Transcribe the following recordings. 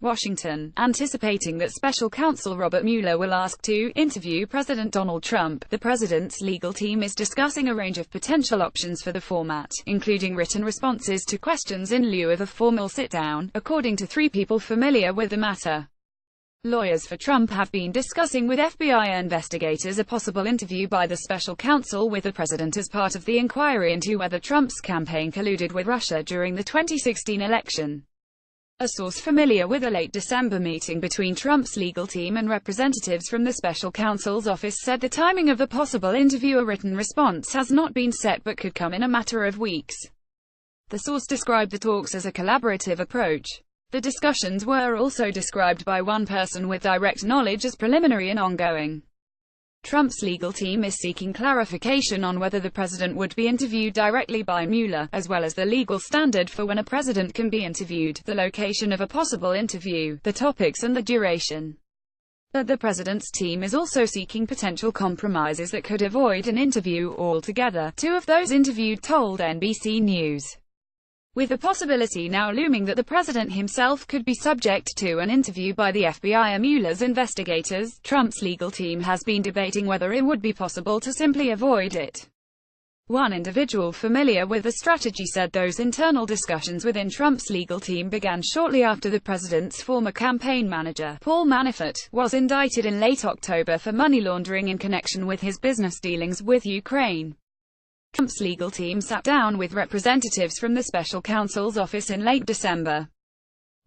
Washington, anticipating that special counsel Robert Mueller will ask to interview President Donald Trump. The president's legal team is discussing a range of potential options for the format, including written responses to questions in lieu of a formal sit-down, according to 3 people familiar with the matter. Lawyers for Trump have been discussing with FBI investigators a possible interview by the special counsel with the president as part of the inquiry into whether Trump's campaign colluded with Russia during the 2016 election. A source familiar with a late December meeting between Trump's legal team and representatives from the special counsel's office said the timing of the possible interview, a written response, has not been set but could come in a matter of weeks. The source described the talks as a collaborative approach. The discussions were also described by one person with direct knowledge as preliminary and ongoing. Trump's legal team is seeking clarification on whether the president would be interviewed directly by Mueller, as well as the legal standard for when a president can be interviewed, the location of a possible interview, the topics and the duration. But the president's team is also seeking potential compromises that could avoid an interview altogether, 2 of those interviewed told NBC News. With the possibility now looming that the president himself could be subject to an interview by the FBI or Mueller's investigators, Trump's legal team has been debating whether it would be possible to simply avoid it. One individual familiar with the strategy said those internal discussions within Trump's legal team began shortly after the president's former campaign manager, Paul Manafort, was indicted in late October for money laundering in connection with his business dealings with Ukraine. Trump's legal team sat down with representatives from the special counsel's office in late December.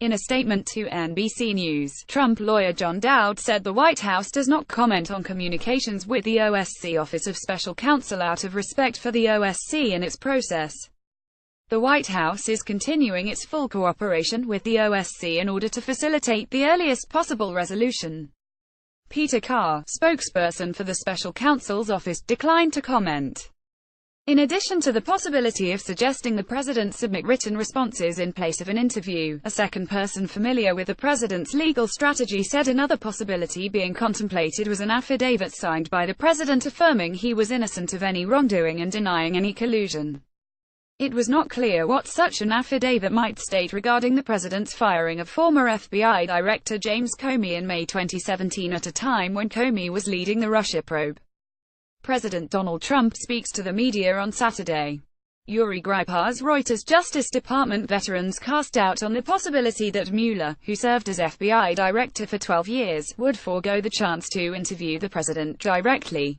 In a statement to NBC News, Trump lawyer John Dowd said the White House does not comment on communications with the OSC Office of Special Counsel out of respect for the OSC and its process. The White House is continuing its full cooperation with the OSC in order to facilitate the earliest possible resolution. Peter Carr, spokesperson for the special counsel's office, declined to comment. In addition to the possibility of suggesting the president submit written responses in place of an interview, a second person familiar with the president's legal strategy said another possibility being contemplated was an affidavit signed by the president affirming he was innocent of any wrongdoing and denying any collusion. It was not clear what such an affidavit might state regarding the president's firing of former FBI Director James Comey in May 2017 at a time when Comey was leading the Russia probe. President Donald Trump speaks to the media on Saturday. Yuri Gripas, Reuters. Justice Department veterans cast doubt on the possibility that Mueller, who served as FBI director for 12 years, would forego the chance to interview the president directly.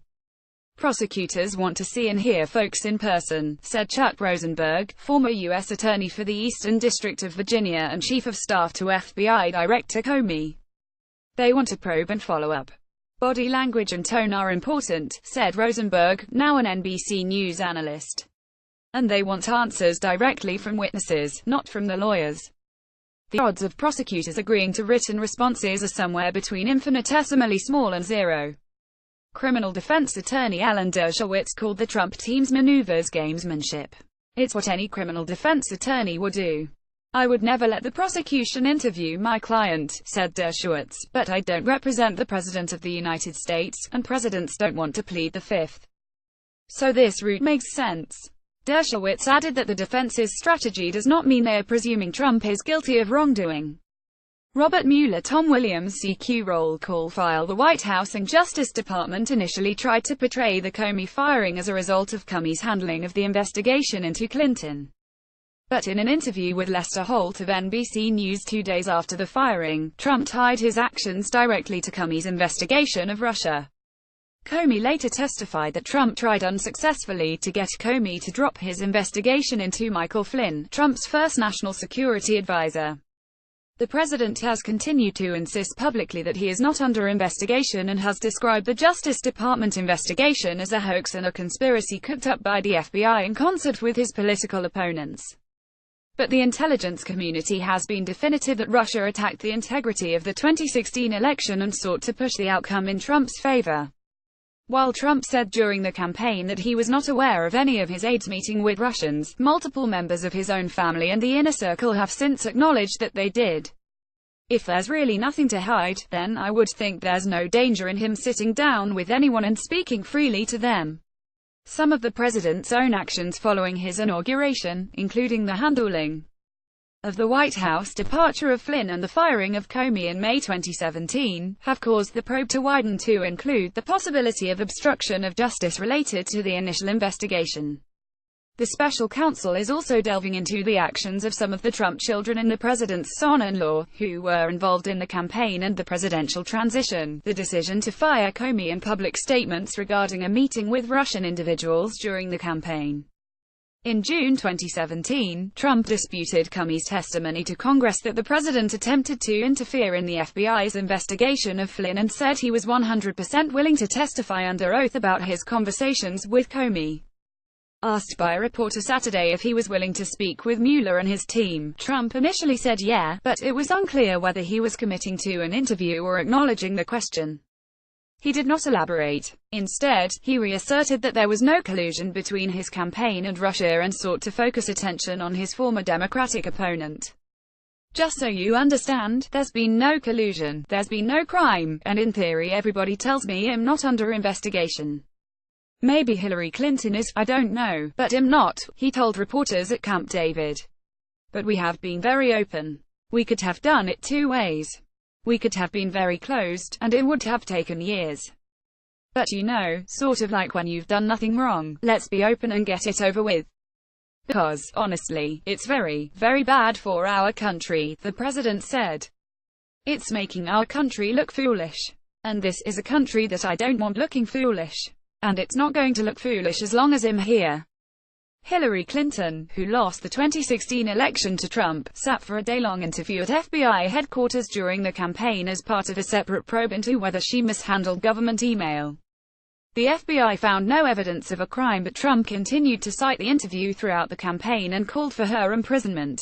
Prosecutors want to see and hear folks in person, said Chuck Rosenberg, former U.S. Attorney for the Eastern District of Virginia and Chief of Staff to FBI Director Comey. They want to probe and follow up. Body language and tone are important, said Rosenberg, now an NBC News analyst. And they want answers directly from witnesses, not from the lawyers. The odds of prosecutors agreeing to written responses are somewhere between infinitesimally small and 0. Criminal defense attorney Alan Dershowitz called the Trump team's maneuvers gamesmanship. It's what any criminal defense attorney would do. I would never let the prosecution interview my client, said Dershowitz, but I don't represent the President of the United States, and presidents don't want to plead the Fifth. So this route makes sense. Dershowitz added that the defense's strategy does not mean they are presuming Trump is guilty of wrongdoing. Robert Mueller. Tom Williams CQ roll call file. The White House and Justice Department initially tried to portray the Comey firing as a result of Comey's handling of the investigation into Clinton. But in an interview with Lester Holt of NBC News 2 days after the firing, Trump tied his actions directly to Comey's investigation of Russia. Comey later testified that Trump tried unsuccessfully to get Comey to drop his investigation into Michael Flynn, Trump's first national security advisor. The president has continued to insist publicly that he is not under investigation and has described the Justice Department investigation as a hoax and a conspiracy cooked up by the FBI in concert with his political opponents. But the intelligence community has been definitive that Russia attacked the integrity of the 2016 election and sought to push the outcome in Trump's favor. While Trump said during the campaign that he was not aware of any of his aides meeting with Russians, multiple members of his own family and the inner circle have since acknowledged that they did. If there's really nothing to hide, then I would think there's no danger in him sitting down with anyone and speaking freely to them. Some of the president's own actions following his inauguration, including the handling of the White House, departure of Flynn and the firing of Comey in May 2017, have caused the probe to widen to include the possibility of obstruction of justice related to the initial investigation. The special counsel is also delving into the actions of some of the Trump children and the president's son-in-law, who were involved in the campaign and the presidential transition, the decision to fire Comey, and public statements regarding a meeting with Russian individuals during the campaign. In June 2017, Trump disputed Comey's testimony to Congress that the president attempted to interfere in the FBI's investigation of Flynn and said he was 100% willing to testify under oath about his conversations with Comey. Asked by a reporter Saturday if he was willing to speak with Mueller and his team, Trump initially said yeah, but it was unclear whether he was committing to an interview or acknowledging the question. He did not elaborate. Instead, he reasserted that there was no collusion between his campaign and Russia and sought to focus attention on his former Democratic opponent. Just so you understand, there's been no collusion, there's been no crime, and in theory everybody tells me I'm not under investigation. Maybe Hillary Clinton is, I don't know, but I'm not, he told reporters at Camp David. But we have been very open. We could have done it two ways. We could have been very closed, and it would have taken years. But you know, sort of like when you've done nothing wrong, let's be open and get it over with. Because, honestly, it's very, very bad for our country, the president said. It's making our country look foolish. And this is a country that I don't want looking foolish. And it's not going to look foolish as long as I'm here. Hillary Clinton, who lost the 2016 election to Trump, sat for a day-long interview at FBI headquarters during the campaign as part of a separate probe into whether she mishandled government email. The FBI found no evidence of a crime, but Trump continued to cite the interview throughout the campaign and called for her imprisonment.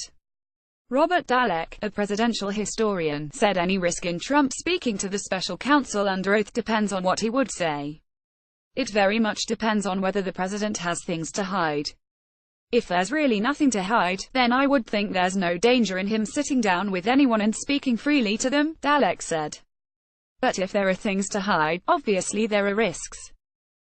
Robert Dalek, a presidential historian, said any risk in Trump speaking to the special counsel under oath depends on what he would say. It very much depends on whether the president has things to hide. If there's really nothing to hide, then I would think there's no danger in him sitting down with anyone and speaking freely to them, Dalek said. But if there are things to hide, obviously there are risks.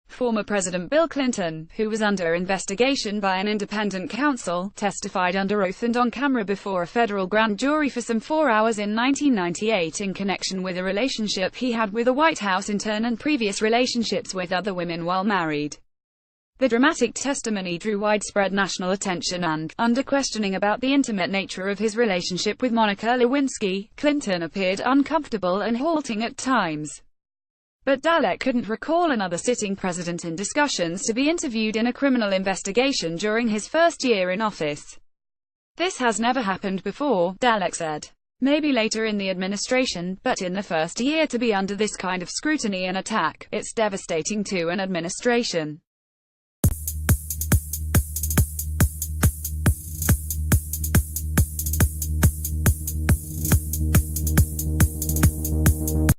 Former President Bill Clinton, who was under investigation by an independent counsel, testified under oath and on camera before a federal grand jury for some 4 hours in 1998 in connection with a relationship he had with a White House intern and previous relationships with other women while married. The dramatic testimony drew widespread national attention and, under questioning about the intimate nature of his relationship with Monica Lewinsky, Clinton appeared uncomfortable and halting at times. But Dalek couldn't recall another sitting president in discussions to be interviewed in a criminal investigation during his first year in office. This has never happened before, Dalek said. Maybe later in the administration, but in the first year to be under this kind of scrutiny and attack, it's devastating to an administration.